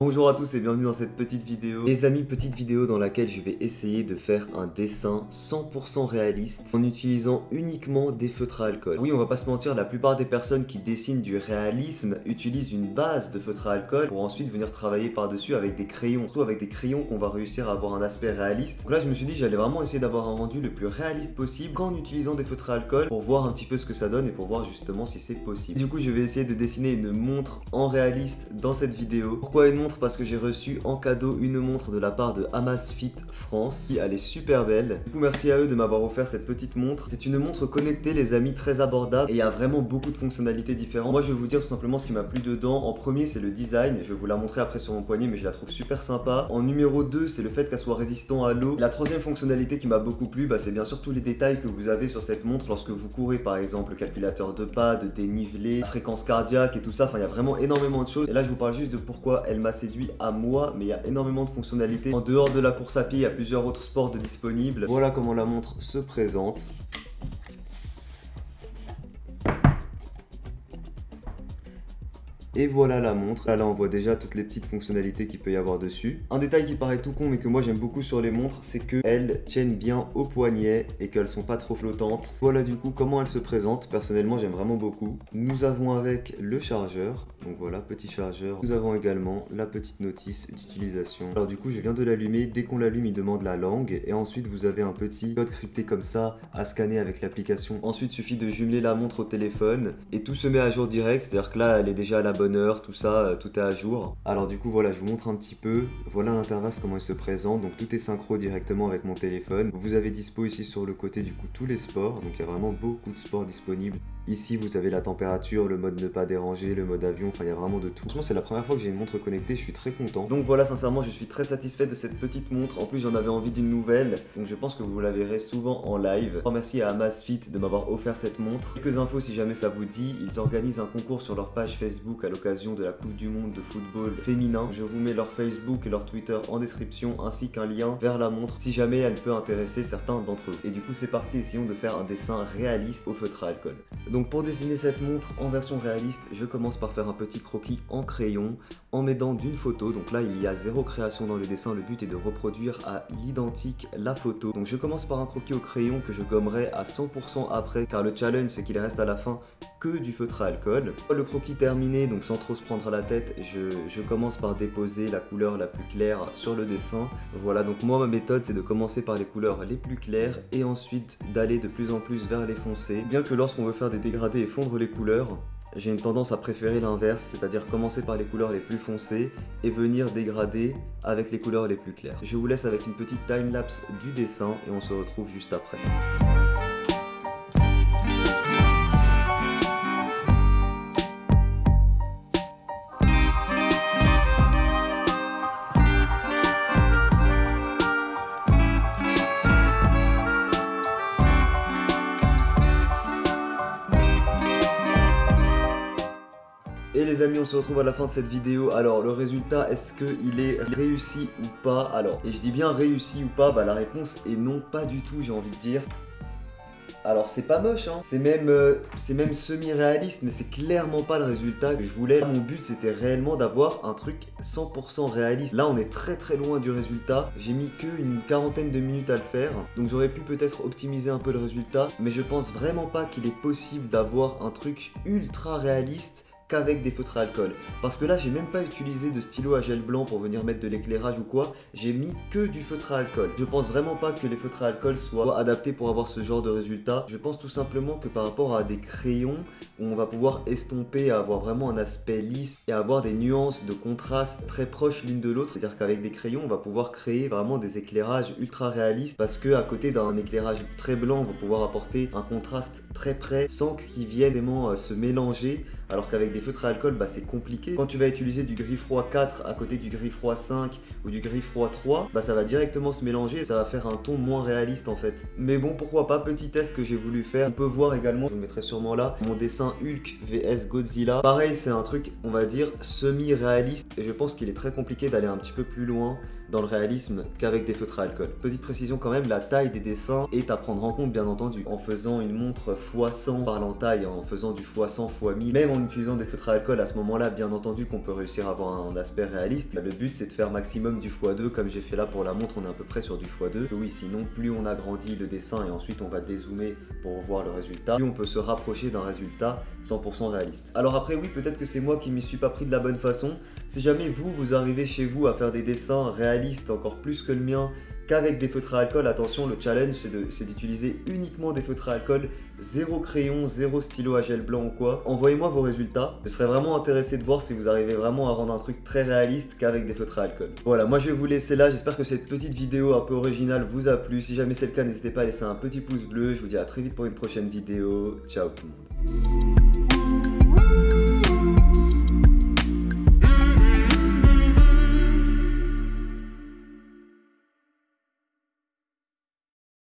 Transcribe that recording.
Bonjour à tous et bienvenue dans cette petite vidéo. Les amis, petite vidéo dans laquelle je vais essayer de faire un dessin 100% réaliste en utilisant uniquement des feutres à alcool. Oui, on va pas se mentir, la plupart des personnes qui dessinent du réalisme utilisent une base de feutre à alcool pour ensuite venir travailler par-dessus avec des crayons. Surtout avec des crayons qu'on va réussir à avoir un aspect réaliste. Donc là, je me suis dit j'allais vraiment essayer d'avoir un rendu le plus réaliste possible qu'en utilisant des feutres à alcool pour voir un petit peu ce que ça donne et pour voir justement si c'est possible. Du coup, je vais essayer de dessiner une montre en réaliste dans cette vidéo. Pourquoi une montre? Parce que j'ai reçu en cadeau une montre de la part de Amazfit France. Elle est super belle. Du coup, merci à eux de m'avoir offert cette petite montre. C'est une montre connectée, les amis, très abordable et il y a vraiment beaucoup de fonctionnalités différentes. Moi, je vais vous dire tout simplement ce qui m'a plu dedans. En premier, c'est le design. Je vais vous la montrer après sur mon poignet, mais je la trouve super sympa. En numéro 2, c'est le fait qu'elle soit résistante à l'eau. La troisième fonctionnalité qui m'a beaucoup plu, c'est bien sûr tous les détails que vous avez sur cette montre lorsque vous courez, par exemple, le calculateur de pas, de dénivelé, fréquence cardiaque et tout ça. Enfin, il y a vraiment énormément de choses. Et là, je vous parle juste de pourquoi elle m'a séduit à moi, mais il y a énormément de fonctionnalités. En dehors de la course à pied, il y a plusieurs autres sports disponibles. Voilà comment la montre se présente. Et voilà la montre. Là on voit déjà toutes les petites fonctionnalités qu'il peut y avoir dessus. Un détail qui paraît tout con mais que moi j'aime beaucoup sur les montres, c'est qu'elles tiennent bien au poignet et qu'elles sont pas trop flottantes. Voilà du coup comment elles se présentent. Personnellement j'aime vraiment beaucoup. Nous avons avec le chargeur. Donc voilà, petit chargeur. Nous avons également la petite notice d'utilisation. Alors du coup je viens de l'allumer. Dès qu'on l'allume il demande la langue. Et ensuite vous avez un petit code crypté comme ça à scanner avec l'application. Ensuite il suffit de jumeler la montre au téléphone. Et tout se met à jour direct. C'est à dire que là elle est déjà à la bonne heure, tout ça, tout est à jour. Alors du coup voilà, je vous montre un petit peu. Voilà l'interface, comment il se présente. Donc tout est synchro directement avec mon téléphone. Vous avez dispo ici sur le côté du coup tous les sports. Donc il y a vraiment beaucoup de sports disponibles. Ici vous avez la température, le mode ne pas déranger, le mode avion, enfin il y a vraiment de tout. Franchement c'est la première fois que j'ai une montre connectée, je suis très content. Donc voilà, sincèrement je suis très satisfait de cette petite montre. En plus j'en avais envie d'une nouvelle, donc je pense que vous la verrez souvent en live. Merci à Amazfit de m'avoir offert cette montre. Quelques infos si jamais ça vous dit, ils organisent un concours sur leur page Facebook à l'occasion de la Coupe du Monde de football féminin. Je vous mets leur Facebook et leur Twitter en description ainsi qu'un lien vers la montre si jamais elle peut intéresser certains d'entre eux. Et du coup c'est parti, essayons de faire un dessin réaliste au feutre à alcool. Donc pour dessiner cette montre en version réaliste, je commence par faire un petit croquis en crayon en m'aidant d'une photo. Donc là il y a zéro création dans le dessin, le but est de reproduire à l'identique la photo. Donc je commence par un croquis au crayon que je gommerai à 100% après, car le challenge c'est qu'il reste à la fin que du feutre à alcool. Le croquis terminé, donc sans trop se prendre à la tête, je commence par déposer la couleur la plus claire sur le dessin. Voilà, donc moi ma méthode c'est de commencer par les couleurs les plus claires et ensuite d'aller de plus en plus vers les foncées. Bien que lorsqu'on veut faire des dégradés et fondre les couleurs, j'ai une tendance à préférer l'inverse, c'est-à-dire commencer par les couleurs les plus foncées et venir dégrader avec les couleurs les plus claires. Je vous laisse avec une petite time-lapse du dessin et on se retrouve juste après. Et les amis, on se retrouve à la fin de cette vidéo. Alors le résultat, est-ce qu'il est réussi ou pas? Alors, et je dis bien réussi ou pas, la réponse est non, pas du tout, j'ai envie de dire. Alors c'est pas moche, hein. C'est même semi-réaliste, mais c'est clairement pas le résultat que je voulais. Mon but c'était réellement d'avoir un truc 100% réaliste. Là on est très très loin du résultat. J'ai mis que une quarantaine de minutes à le faire, donc j'aurais pu peut-être optimiser un peu le résultat, mais je pense vraiment pas qu'il est possible d'avoir un truc ultra réaliste qu'avec des feutres à alcool. Parce que là j'ai même pas utilisé de stylo à gel blanc pour venir mettre de l'éclairage ou quoi, j'ai mis que du feutre à alcool. Je pense vraiment pas que les feutres à alcool soient adaptés pour avoir ce genre de résultat. Je pense tout simplement que par rapport à des crayons, où on va pouvoir estomper, avoir vraiment un aspect lisse et avoir des nuances de contraste très proches l'une de l'autre, c'est-à-dire qu'avec des crayons on va pouvoir créer vraiment des éclairages ultra réalistes, parce que à côté d'un éclairage très blanc on va pouvoir apporter un contraste très près sans qu'ils viennent vraiment se mélanger. Alors qu'avec des feutres à alcool, c'est compliqué. Quand tu vas utiliser du gris froid 4 à côté du gris froid 5 ou du gris froid 3, ça va directement se mélanger et ça va faire un ton moins réaliste en fait. Mais bon, pourquoi pas, petit test que j'ai voulu faire. On peut voir également, je le mettrai sûrement là, mon dessin Hulk vs Godzilla. Pareil, c'est un truc, on va dire, semi-réaliste et je pense qu'il est très compliqué d'aller un petit peu plus loin dans le réalisme qu'avec des feutres à alcool. Petite précision quand même, la taille des dessins est à prendre en compte bien entendu. En faisant une montre x100 par en taille, en faisant du x100 x 1000, même en en utilisant des feutres à alcool, à ce moment-là, bien entendu qu'on peut réussir à avoir un aspect réaliste. Le but c'est de faire maximum du x2 comme j'ai fait là pour la montre, on est à peu près sur du x2. Oui, sinon plus on agrandit le dessin et ensuite on va dézoomer pour voir le résultat, plus on peut se rapprocher d'un résultat 100% réaliste. Alors après oui, peut-être que c'est moi qui m'y suis pas pris de la bonne façon. Si jamais vous arrivez chez vous à faire des dessins réalistes encore plus que le mien, qu'avec des feutres à alcool, attention, le challenge c'est d'utiliser uniquement des feutres à alcool, zéro crayon, zéro stylo à gel blanc ou quoi. Envoyez-moi vos résultats, je serais vraiment intéressé de voir si vous arrivez vraiment à rendre un truc très réaliste qu'avec des feutres à alcool. Voilà, moi je vais vous laisser là, j'espère que cette petite vidéo un peu originale vous a plu. Si jamais c'est le cas, n'hésitez pas à laisser un petit pouce bleu, je vous dis à très vite pour une prochaine vidéo, ciao tout le monde.